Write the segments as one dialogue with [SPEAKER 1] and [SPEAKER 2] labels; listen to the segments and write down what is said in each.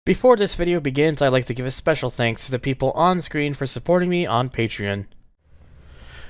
[SPEAKER 1] Before this video begins, I'd like to give a special thanks to the people on screen for supporting me on Patreon.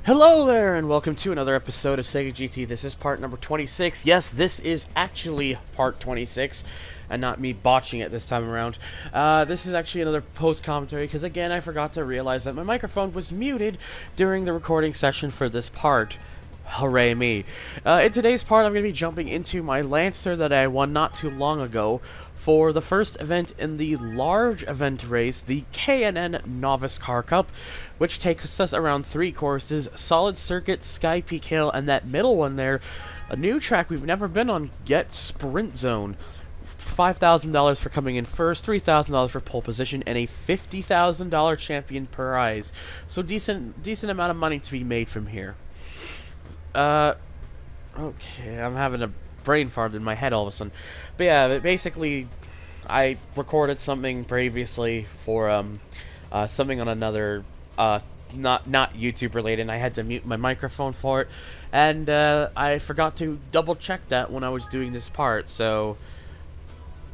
[SPEAKER 1] Hello there, and welcome to another episode of Sega GT. This is part number 26. Yes, this is actually part 26, and not me botching it this time around. This is actually another post-commentary, because again, I forgot to realize that my microphone was muted during the recording session for this part. Hooray me. In today's part, I'm going to be jumping into my Lancer that I won not too long ago for the first event in the large event race, the K&N Novice Car Cup, which takes us around 3 courses, Solid Circuit, Sky Peak Hill, and that middle one there, a new track we've never been on yet, Sprint Zone. $5,000 for coming in first, $3,000 for pole position, and a $50,000 champion prize. So decent amount of money to be made from here. Okay, I'm having a brain fart in my head all of a sudden. But yeah, basically, I recorded something previously for, something on another, not YouTube related, and I had to mute my microphone for it, and, I forgot to double check that when I was doing this part, so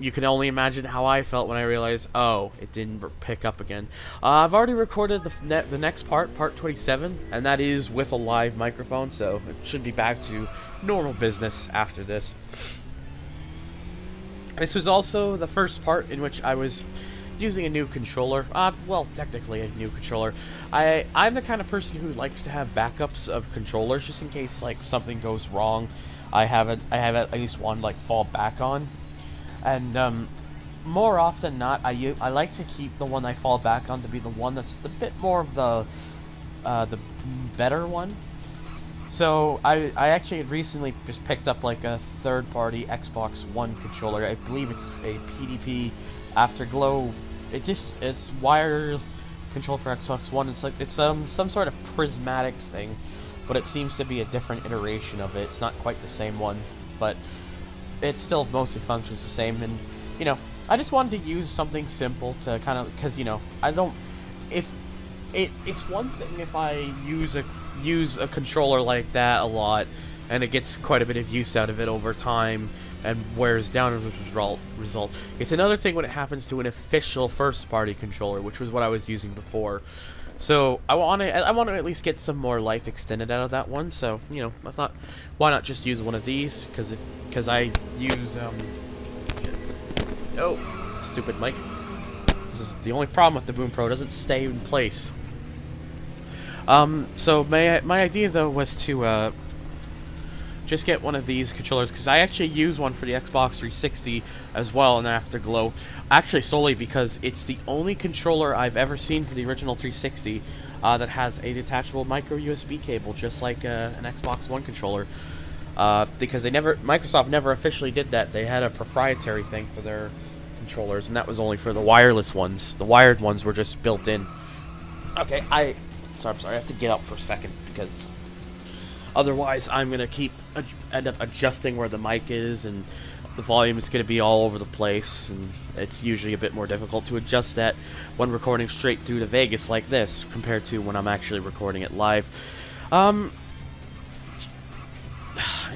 [SPEAKER 1] you can only imagine how I felt when I realized, oh, it didn't pick up again. I've already recorded the next part, part 27, and that is with a live microphone, so it should be back to normal business after this. This was also the first part in which I was using a new controller. Well, technically a new controller. I'm the kind of person who likes to have backups of controllers just in case like something goes wrong. I have at least one like fall back on. And more often than not, I like to keep the one I fall back on to be the one that's a bit more of the better one. So I actually had recently just picked up like a third-party Xbox One controller. I believe it's a PDP Afterglow. It's wire control for Xbox One. It's like it's some sort of prismatic thing, but it seems to be a different iteration of it. It's not quite the same one, but it still mostly functions the same, and, you know, I just wanted to use something simple to kind of, because, you know, it's one thing if I use a controller like that a lot, and it gets quite a bit of use out of it over time, and wears down as a result. It's another thing when it happens to an official first-party controller, which was what I was using before. So I want to at least get some more life extended out of that one. So, you know, I thought, why not just use one of these? Because I use oh, stupid mic. This is the only problem with the Boom Pro. It doesn't stay in place. So my idea though was to just get one of these controllers, because I actually use one for the Xbox 360 as well, and Afterglow. Actually, solely because it's the only controller I've ever seen for the original 360 that has a detachable micro USB cable, just like an Xbox One controller. Because Microsoft never officially did that. They had a proprietary thing for their controllers, and that was only for the wireless ones. The wired ones were just built in. Okay, I'm sorry. I have to get up for a second because otherwise, I'm going to end up adjusting where the mic is, and the volume is going to be all over the place, and it's usually a bit more difficult to adjust that when recording straight through to Vegas like this, compared to when I'm actually recording it live. And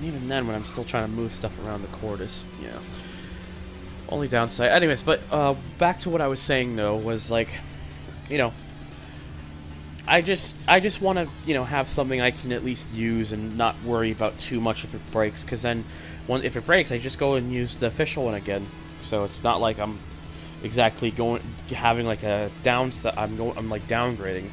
[SPEAKER 1] even then, when I'm still trying to move stuff around the cord is, you know, only downside. Anyways, but back to what I was saying, though, was, like, you know, I just want to, you know, have something I can at least use and not worry about too much if it breaks, because then, if it breaks, I just go and use the official one again. So it's not like I'm exactly having like a downside. I'm like downgrading.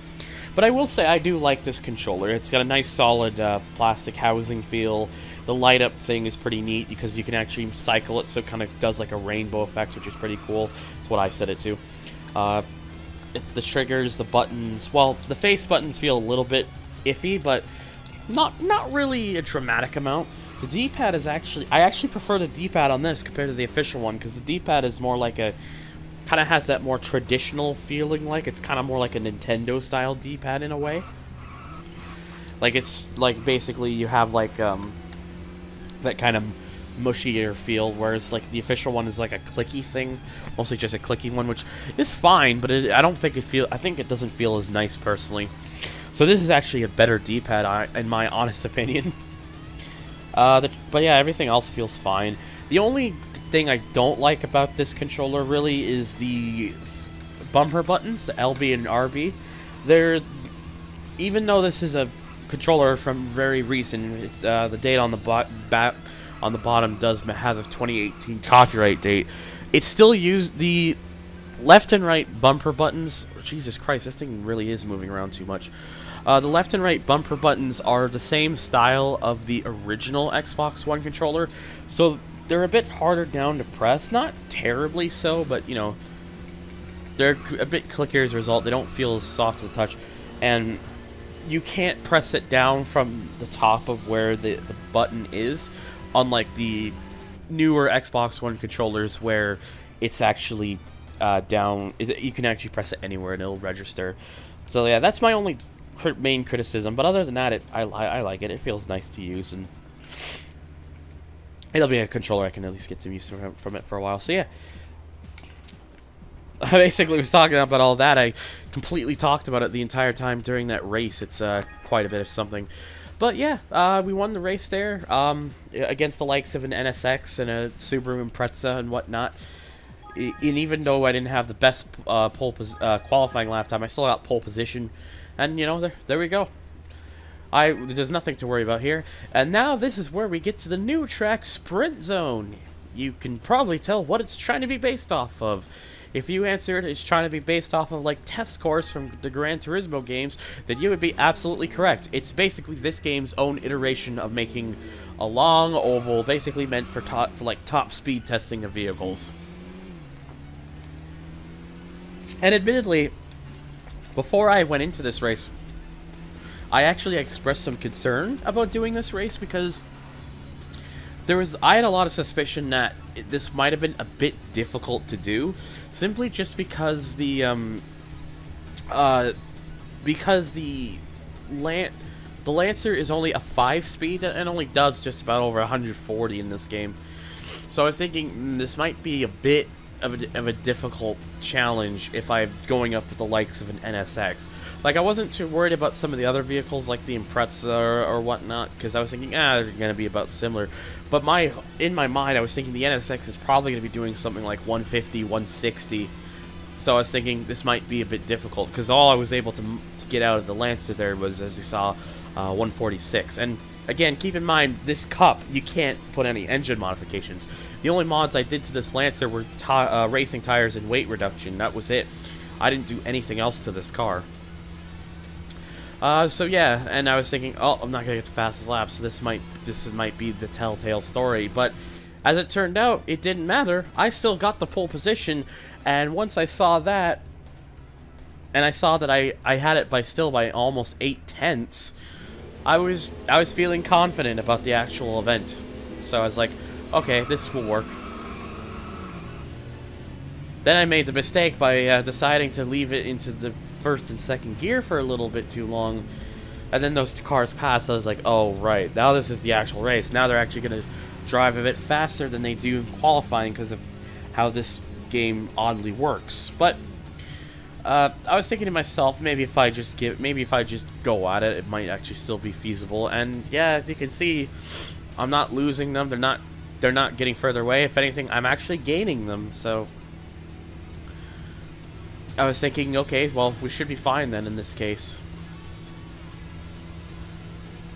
[SPEAKER 1] But I will say I do like this controller. It's got a nice solid plastic housing feel. The light up thing is pretty neat because you can actually cycle it, so it kind of does like a rainbow effect, which is pretty cool. That's what I set it to. The triggers, the buttons, well, the face buttons feel a little bit iffy, but not really a dramatic amount. The D-pad is I actually prefer the D-pad on this compared to the official one, because the D-pad is more like kind of has that more traditional feeling, like it's kind of more like a Nintendo style D-pad in a way. Like it's like basically you have like that kind of mushier feel, whereas like the official one is like a clicky thing, mostly just a clicky one, which is fine, but I think it doesn't feel as nice personally. So this is actually a better D-pad in my honest opinion. But yeah, everything else feels fine. The only thing I don't like about this controller really is the bumper buttons, the LB and RB. They're, even though this is a controller from very recent, it's, the date on the bottom does have a 2018 copyright date. It's still used the left and right bumper buttons. Jesus Christ, this thing really is moving around too much. The left and right bumper buttons are the same style of the original Xbox One controller, so they're a bit harder down to press. Not terribly so, but, you know, they're a bit clickier as a result. They don't feel as soft to the touch, and you can't press it down from the top of where the button is, unlike the newer Xbox One controllers where it's actually down. You can actually press it anywhere and it'll register. So yeah, that's my only main criticism, but other than that, I like it. It feels nice to use, and it'll be a controller I can at least get some use from it for a while. So yeah, I basically was talking about all that. I completely talked about it the entire time during that race. It's quite a bit of something. But yeah, we won the race there against the likes of an NSX and a Subaru Impreza and whatnot. And even though I didn't have the best qualifying lap time, I still got pole position. And, you know, there we go. There's nothing to worry about here. And now this is where we get to the new track, Sprint Zone. You can probably tell what it's trying to be based off of. If you answered it's trying to be based off of, like, test scores from the Gran Turismo games, then you would be absolutely correct. It's basically this game's own iteration of making a long oval, basically meant for top speed testing of vehicles. And admittedly, before I went into this race, I actually expressed some concern about doing this race because I had a lot of suspicion that this might have been a bit difficult to do, simply just because the Lancer is only a 5-speed and only does just about over 140 in this game. So I was thinking this might be a bit of a difficult challenge if I'm going up with the likes of an NSX. Like, I wasn't too worried about some of the other vehicles like the Impreza or whatnot, because I was thinking, they're going to be about similar. But in my mind, I was thinking the NSX is probably going to be doing something like 150, 160. So I was thinking this might be a bit difficult, because all I was able to get out of the Lancer there was, as you saw, 146. And again, keep in mind, this Cup, you can't put any engine modifications. The only mods I did to this Lancer were racing tires and weight reduction. That was it. I didn't do anything else to this car. So yeah, and I was thinking, oh, I'm not gonna get the fastest lap, so this might be the telltale story. But as it turned out, it didn't matter. I still got the pole position, and once I saw that, and I saw that I had it by almost 8/10, I was feeling confident about the actual event. So I was like, okay, this will work. Then I made the mistake by deciding to leave it into the first and second gear for a little bit too long, and then those cars passed. I was like, oh right, now this is the actual race. Now they're actually going to drive a bit faster than they do in qualifying because of how this game oddly works. But I was thinking to myself, maybe if I just go at it, it might actually still be feasible. And yeah, as you can see, I'm not losing them. They're not getting further away. If anything, I'm actually gaining them. So I was thinking, okay, well, we should be fine then in this case.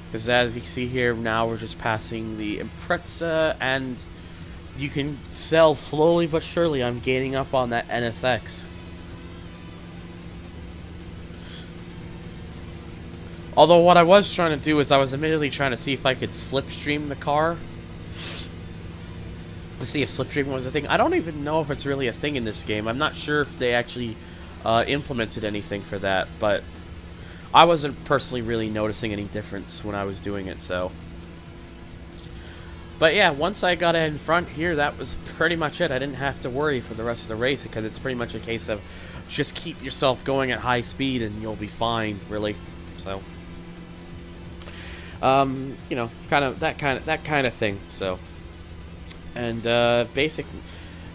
[SPEAKER 1] Because as you can see here, now we're just passing the Impreza, and you can tell slowly but surely I'm gaining up on that NSX. Although what I was trying to do is I was immediately trying to see if I could slipstream the car. To see if slipstreaming was a thing. I don't even know if it's really a thing in this game. I'm not sure if they actually implemented anything for that, but I wasn't personally really noticing any difference when I was doing it, so. But yeah, once I got in front here, that was pretty much it. I didn't have to worry for the rest of the race, because it's pretty much a case of just keep yourself going at high speed and you'll be fine, really. So, you know, that kind of thing. So, and basically,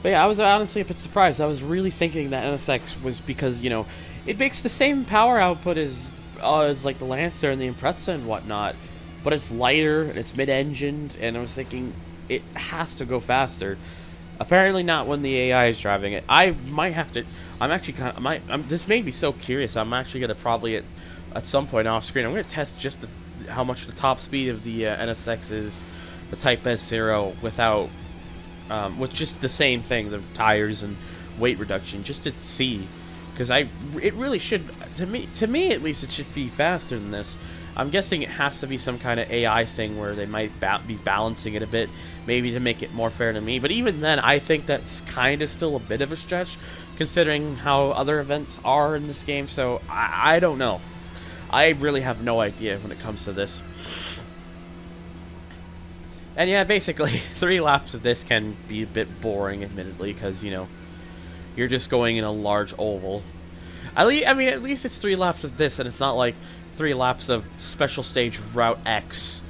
[SPEAKER 1] but yeah, I was honestly a bit surprised. I was really thinking that NSX was because, you know, it makes the same power output as like the Lancer and the Impreza and whatnot, but it's lighter and it's mid-engined, and I was thinking it has to go faster. Apparently not when the AI is driving it. I might have to. I'm actually kind of. This made me so curious. I'm actually gonna probably at some point off screen. I'm gonna test just how much the top speed of the NSX is, the Type S0 without, with just the same thing, the tires and weight reduction, just to see, because it really should, to me at least, it should be faster than this. I'm guessing it has to be some kind of AI thing where they might be balancing it a bit, maybe to make it more fair to me. But even then, I think that's kind of still a bit of a stretch, considering how other events are in this game. So I don't know. I really have no idea when it comes to this. And yeah, basically, 3 laps of this can be a bit boring, admittedly, because, you know, you're just going in a large oval. I mean, at least it's 3 laps of this, and it's not like 3 laps of Special Stage Route X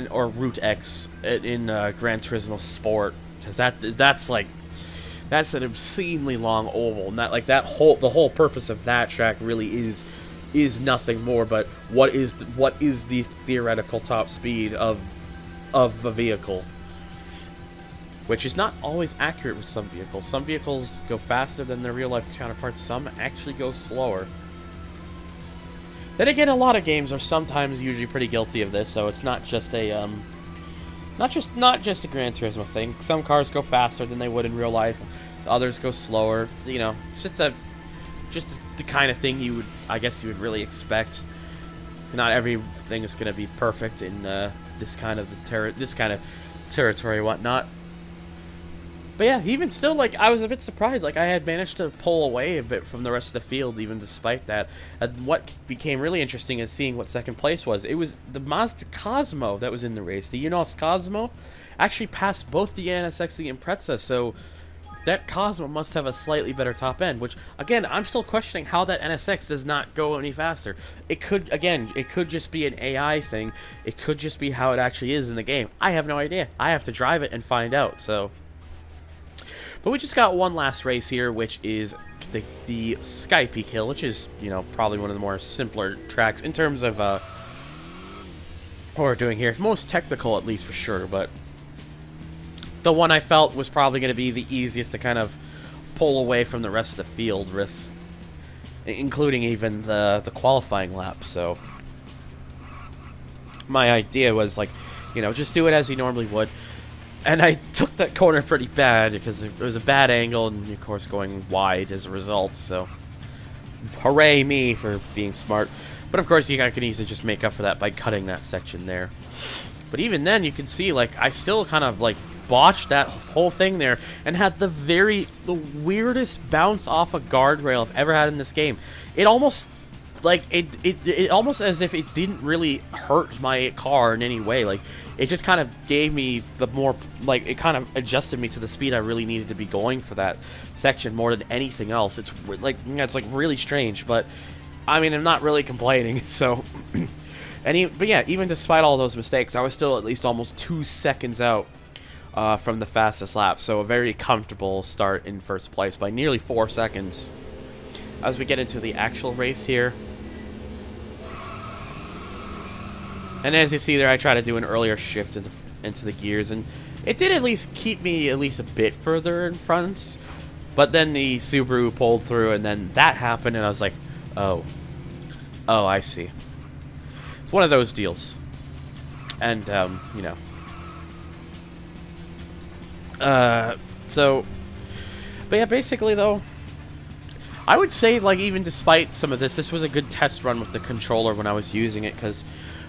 [SPEAKER 1] or Route X in Gran Turismo Sport, because that's an obscenely long oval, and the whole purpose of that track really is nothing more but what is the theoretical top speed of the vehicle, which is not always accurate with some vehicles. Some vehicles go faster than their real-life counterparts. Some actually go slower. Then again, a lot of games are sometimes usually pretty guilty of this, so it's not just a not just a Gran Turismo thing. Some cars go faster than they would in real life. Others go slower. You know, it's just the kind of thing I guess you would really expect. Not everything is going to be perfect in this kind of territory and whatnot. But yeah, even still, like, I was a bit surprised. Like, I had managed to pull away a bit from the rest of the field, even despite that. And what became really interesting is seeing what second place was. It was the Mazda Cosmo that was in the race. The Unos Cosmo actually passed both the NSX and Impreza, so that Cosmo must have a slightly better top end, which, again, I'm still questioning how that NSX does not go any faster. It could just be an AI thing. It could just be how it actually is in the game. I have no idea. I have to drive it and find out, so... But we just got one last race here, which is the Sky Peak Hill, which is, you know, probably one of the more simpler tracks in terms of what we're doing here. Most technical, at least, for sure, but the one I felt was probably going to be the easiest to kind of pull away from the rest of the field with, including even the qualifying lap. So my idea was, like, you know, just do it as you normally would. And I took that corner pretty bad because it was a bad angle and, of course, going wide as a result. So, hooray me for being smart. But, of course, I could easily just make up for that by cutting that section there. But even then, you can see, like, I still kind of, like, botched that whole thing there and had the weirdest bounce off a guardrail I've ever had in this game. It almost... like, it almost as if it didn't really hurt my car in any way. Like, it just kind of gave me the more, like, it kind of adjusted me to the speed I really needed to be going for that section more than anything else. It's like, it's like really strange, but I mean, I'm not really complaining. So, but yeah, even despite all those mistakes, I was still at least almost 2 seconds out from the fastest lap. So a very comfortable start in first place by nearly 4 seconds. As we get into the actual race here. And as you see there, I try to do an earlier shift into the gears, and it did at least keep me a bit further in front. But then the Subaru pulled through, and then that happened, and I was like, oh, I see. It's one of those deals. And, you know. So, but yeah, basically, though, I would say, like, even despite some of this was a good test run with the controller when I was using it, because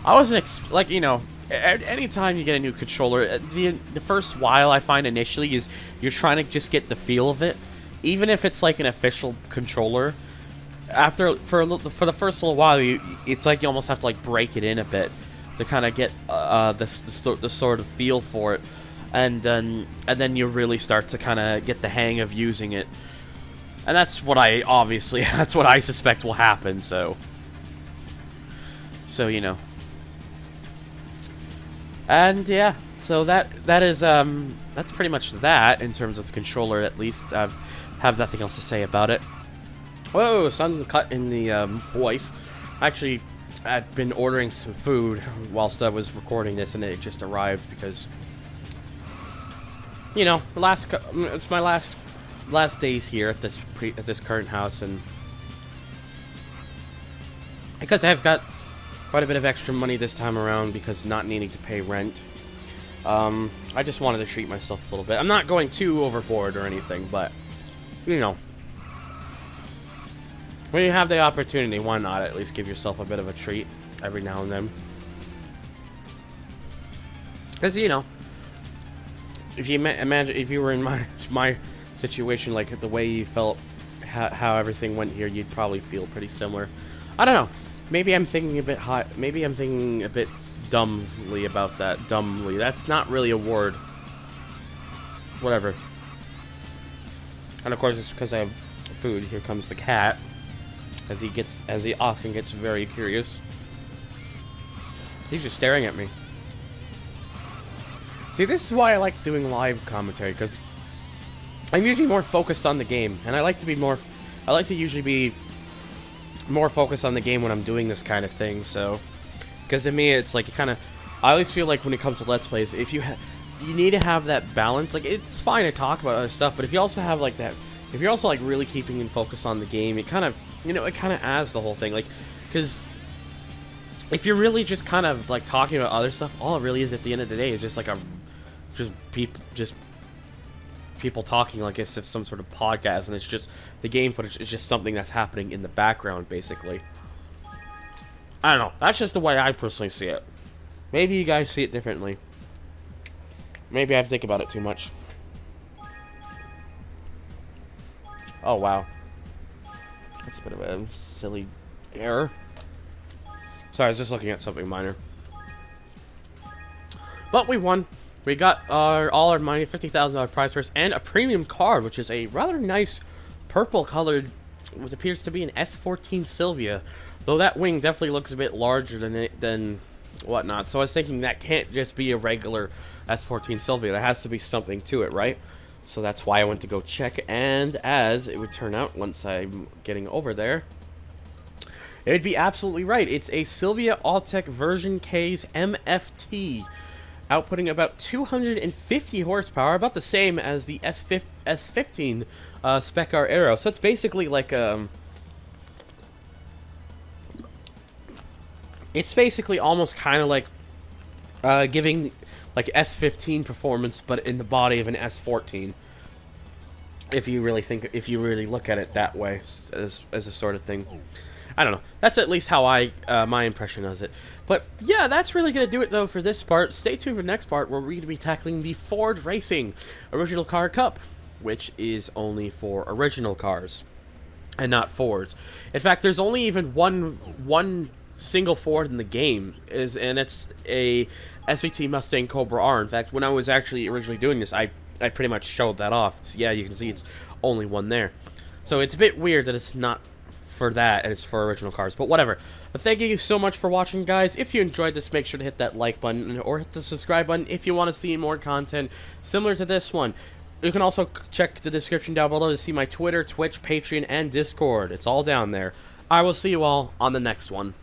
[SPEAKER 1] I wasn't, like, you know, anytime you get a new controller, the first while I find initially is you're trying to just get the feel of it, even if it's, like, an official controller. For the first little while, it's like you almost have to, like, break it in a bit to kind of get the sort of feel for it, and then you really start to kind of get the hang of using it. And that's what that's what I suspect will happen, so, you know. And yeah, so that is that's pretty much that in terms of the controller, at least. I have nothing else to say about it. Whoa, sudden cut in the voice. Actually, I'd been ordering some food whilst I was recording this, and it just arrived because you know, it's my last days here at this current house, and because I've got quite a bit of extra money this time around because not needing to pay rent, I just wanted to treat myself a little bit. I'm not going too overboard or anything, but you know, when you have the opportunity, why not at least give yourself a bit of a treat every now and then? Because, you know, if you imagine if you were in my situation, like the way you felt, how everything went here, you'd probably feel pretty similar. I don't know. Maybe I'm thinking a bit hot. Maybe I'm thinking a bit dumbly about that. Dumbly. That's not really a word. Whatever. And of course, it's because I have food. Here comes the cat, as he often gets very curious. He's just staring at me. See, this is why I like doing live commentary, because I'm usually more focused on the game, and I like to usually be more focused on the game when I'm doing this kind of thing. So, because to me, it's like I always feel like when it comes to Let's Plays, if you need to have that balance. Like, it's fine to talk about other stuff, but if you also have like that, if you're also like really keeping in focus on the game, it kind of, you know, it kind of adds the whole thing. Like, because if you're really just kind of like talking about other stuff, all it really is at the end of the day is just like people talking like it's some sort of podcast, and it's just the game footage is just something that's happening in the background, basically. I don't know. That's just the way I personally see it. Maybe you guys see it differently. Maybe I think about it too much. Oh, wow. That's a bit of a silly error. Sorry, I was just looking at something minor. But we won. We got all our money, $50,000 prize purse, and a premium card, which is a rather nice purple-colored, what appears to be an S14 Sylvia. Though that wing definitely looks a bit larger than whatnot. So I was thinking that can't just be a regular S14 Sylvia. There has to be something to it, right? So that's why I went to go check, and as it would turn out once I'm getting over there, it would be absolutely right. It's a Sylvia Alltech version K's MFT, outputting about 250 horsepower, about the same as the S15 Spec R Aero. So it's basically like it's basically almost kind of like giving like S15 performance, but in the body of an S14. If you really look at it that way, as a sort of thing. I don't know. That's at least how my impression of it. But yeah, that's really gonna do it though for this part. Stay tuned for the next part where we're gonna be tackling the Ford Racing Original Car Cup, which is only for original cars and not Fords. In fact, there's only even one single Ford in the game, and it's a SVT Mustang Cobra R. In fact, when I was actually originally doing this, I pretty much showed that off. So yeah, you can see it's only one there. So it's a bit weird that it's not for that and it's for original cars, but whatever. But thank you so much for watching, guys. If you enjoyed this, make sure to hit that like button or hit the subscribe button if you want to see more content similar to this one. You can also check the description down below to see my Twitter, Twitch, Patreon, and Discord. It's all down there. I will see you all on the next one.